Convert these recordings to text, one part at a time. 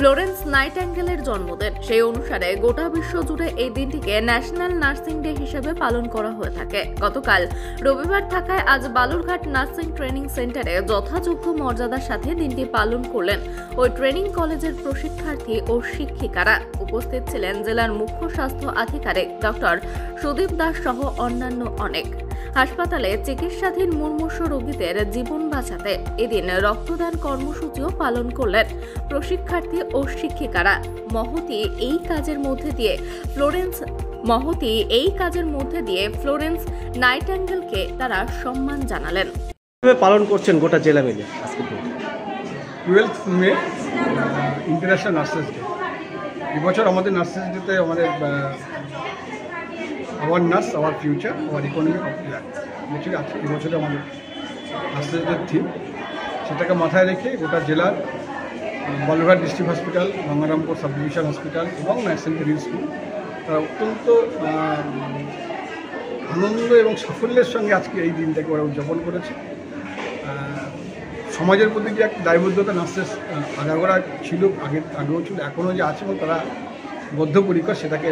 Florence নাইটাঙ্গেলের জন্মদিন। সেই অনুসারে গোটা বিশ্ব জুড়ে এই দিনটিকে ন্যাশনাল নার্সিং ডে হিসেবে পালন করা হয়ে থাকে। গতকাল রবিবার থাকায় আজ বালুরঘাট নার্সিং ট্রেনিং সেন্টারে যথাযোগ্য মর্যাদার সাথে দিনটি পালন করলেন ওই ট্রেনিং কলেজের প্রশিক্ষার্থী ও শিক্ষিকারা। উপস্থিত ছিলেন জেলার মুখ্য স্বাস্থ্য আধিকারিক ডক্টর সুদীপ দাস সহ অন্যান্য অনেক। হাসপাতালে চিকিৎসাধীন মুমূর্ষ রোগীদের জীবন বাঁচাতে এদিন রক্তদান কর্মসূচিও পালন করলেন প্রশিক্ষার্থী ও শিক্ষিকারা। মহতি এই কাজের মধ্যে দিয়ে ফ্লোরেন্স নাইটাঙ্গেলকে তারা সম্মান জানালেন। পালন করছেন গোটা জেলা মিলে আজকে 12th মে ইন্টারন্যাশনাল নার্সেস ডে। এবছর আমাদের নার্সেস ডেতে আমাদের our nurse our future our economy of India actually আজকে এবছরে আমাদের নার্সেস ডের থিম, সেটাকে মাথায় রেখে গোটা জেলার Balurghat district hospital, Gangarampur sub division hospital এবং নার্সিং ট্রেনিং স্কুল তারা অত্যন্ত আনন্দ এবং সাফল্যের সঙ্গে আজকে এই দিনটাকে ওরা উদযাপন করেছে। সমাজের প্রতি যে এক দায়বদ্ধতা নার্সেস আগাগোড়া ছিল, আগেও ছিল, এখনও যে আছে এবং তারা বদ্ধপরিকর সেটাকে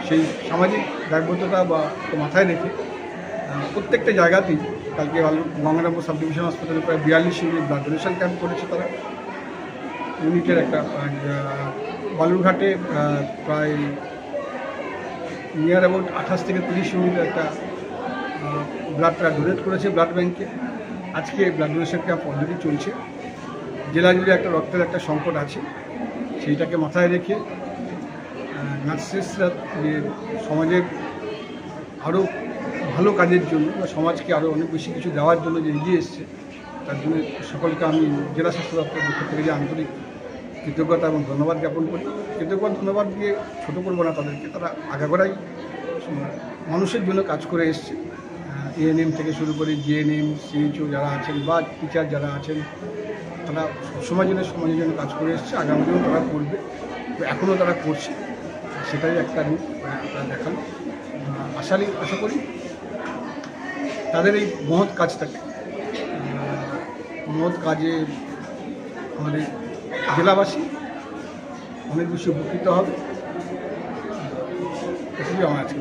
সেই সামাজিক দায়বদ্ধতা বা মাথায় রেখে প্রত্যেকটা জায়গাতেই কালকে গঙ্গারামপুর সাব ডিভিশন হসপিটালে প্রায় 42 ইউনিট ব্লাড ডোনেশন ক্যাম্প করেছে তারা। ইউনিটের একটা বালুরঘাটে প্রায় নিয়ার অ্যাবাউট 28 থেকে 30 ইউনিটের একটা ব্লাডটা ডোনেট করেছে ব্লাড ব্যাঙ্কে। আজকে ব্লাড ডোনেশন ক্যাম্প অলরেডি চলছে। জেলা জুড়ে একটা রক্তের একটা সংকট আছে, সেইটাকে মাথায় রেখে নার্সেসরা যে সমাজের আরও ভালো কাজের জন্য বা সমাজকে আরও অনেক বেশি কিছু দেওয়ার জন্য যে এগিয়ে এসছে, তার জন্য সকলকে আমি জেলা স্বাস্থ্য দপ্তরের পক্ষ থেকে যে আন্তরিক কৃতজ্ঞতা এবং ধন্যবাদ জ্ঞাপন করি। ধন্যবাদ দিয়ে ছোটো করবো না তাদেরকে, তারা আগাগোড়াই মানুষের জন্য কাজ করে এসছে। এএনএম থেকে শুরু করে জিএনএম, সিএইচও যারা আছেন বা টিচার যারা আছেন, তারা সবসময় সমাজের জন্য কাজ করে এসছে, আগামী দিনেও তারা করবে, এখনও তারা করছে। সেটাই একটা রূপ তারা দেখানো। আশা করি তাদের এই মহৎ কাজে আমাদের জেলাবাসী অনেক বেশি উপকৃত হবে। এটাই আমার আজকে